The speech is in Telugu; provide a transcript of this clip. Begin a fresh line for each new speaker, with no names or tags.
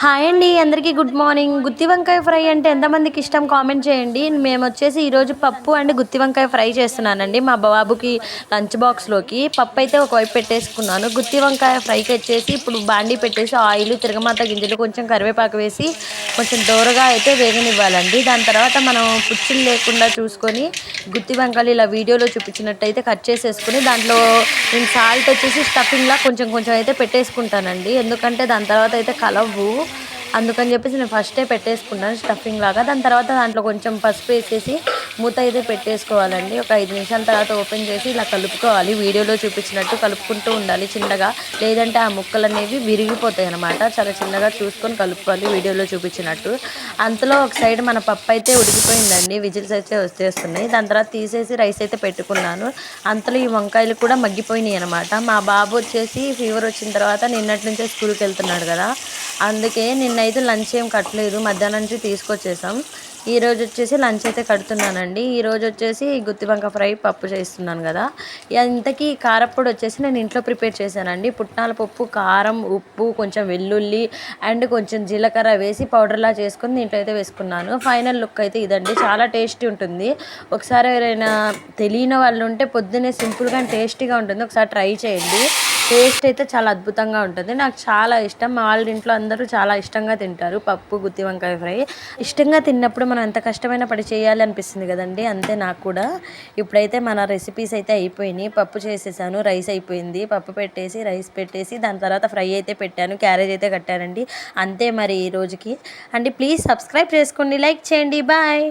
హాయ్ అండి, అందరికీ గుడ్ మార్నింగ్. గుత్తి వంకాయ ఫ్రై అంటే ఎంతమందికి ఇష్టం కామెంట్ చేయండి. మేము వచ్చేసి ఈరోజు పప్పు అండ్ గుత్తి వంకాయ ఫ్రై చేస్తున్నానండి. మా బాబుకి లంచ్ బాక్స్లోకి పప్పు అయితే ఒకవైపు పెట్టేసుకున్నాను. గుత్తి వంకాయ ఫ్రైకి వచ్చేసి ఇప్పుడు బాండీ పెట్టేసి ఆయిల్, తిరగమాత గింజలు, కొంచెం కరివేపాకు వేసి కొంచెం దోరగా అయితే వేగనివ్వాలండి. దాని తర్వాత మనం పుచ్చులు లేకుండా చూసుకొని గుత్తి వంకాయలు ఇలా వీడియోలో చూపించినట్టయితే కట్ చేసేసుకుని దాంట్లో నేను సాల్ట్ వచ్చేసి స్టఫింగ్లా కొంచెం కొంచెం అయితే పెట్టేసుకుంటానండి. ఎందుకంటే దాని తర్వాత అయితే కలవు, అందుకని చెప్పేసి నేను ఫస్టే పెట్టేసుకున్నాను స్టఫింగ్ లాగా. దాని తర్వాత దాంట్లో కొంచెం పసుపు వేసేసి మూత అయితే పెట్టేసుకోవాలండి. ఒక 5 నిమిషాల తర్వాత ఓపెన్ చేసి ఇలా కలుపుకోవాలి. వీడియోలో చూపించినట్టు కలుపుకుంటూ ఉండాలి చిన్నగా, లేదంటే ఆ ముక్కలు అనేవి విరిగిపోతాయి అనమాట. చాలా చిన్నగా చూసుకొని కలుపుకోవాలి వీడియోలో చూపించినట్టు. అంతలో ఒక సైడ్ మన పప్పు అయితే ఉడికిపోయిందండి, విజిల్స్ అయితే వచ్చేస్తున్నాయి. దాని తర్వాత తీసేసి రైస్ అయితే పెట్టుకున్నాను. అంతలో ఈ వంకాయలు కూడా మగ్గిపోయినాయి అనమాట. మా బాబు వచ్చేసి ఫీవర్ వచ్చిన తర్వాత నిన్నటి నుంచే స్కూల్కి వెళ్తున్నాడు కదా, అందుకే నిన్నైతే లంచ్ ఏం కట్టలేదు, మధ్యాహ్నం నుంచి తీసుకొచ్చేసాం. ఈరోజు వచ్చేసి లంచ్ అయితే కడుతున్నానండి. ఈరోజు వచ్చేసి గుత్తి వంకాయ ఫ్రై పప్పు చేస్తున్నాను కదా. ఇంతకీ కారప్పొడి వచ్చేసి నేను ఇంట్లో ప్రిపేర్ చేశానండి. పుట్నాల పప్పు, కారం, ఉప్పు, కొంచెం వెల్లుల్లి అండ్ కొంచెం జీలకర్ర వేసి పౌడర్లా చేసుకొని దీంట్లో అయితే వేసుకున్నాను. ఫైనల్ లుక్ అయితే ఇదండి, చాలా టేస్టీ ఉంటుంది. ఒకసారి ఎవరైనా తెలియని వాళ్ళు ఉంటే పొద్దున్నే సింపుల్గా అండ్ టేస్టీగా ఉంటుంది, ఒకసారి ట్రై చేయండి. టేస్ట్ అయితే చాలా అద్భుతంగా ఉంటుంది. నాకు చాలా ఇష్టం, మా వాళ్ళ ఇంట్లో అందరూ చాలా ఇష్టంగా తింటారు పప్పు గుత్తి వంకాయ ఫ్రై. ఇష్టంగా తిన్నప్పుడు మనం ఎంత కష్టమైన పడి చేయాలి అనిపిస్తుంది కదండి, అంతే నాకు కూడా. ఇప్పుడైతే మన రెసిపీస్ అయితే అయిపోయినాయి. పప్పు చేసేసాను, రైస్ అయిపోయింది, పప్పు పెట్టేసి రైస్ పెట్టేసి దాని తర్వాత ఫ్రై అయితే పెట్టాను, క్యారేజ్ అయితే కట్టానండి. అంతే మరి ఈ రోజుకి అండి. ప్లీజ్ సబ్స్క్రైబ్ చేసుకోండి, లైక్ చేయండి. బాయ్.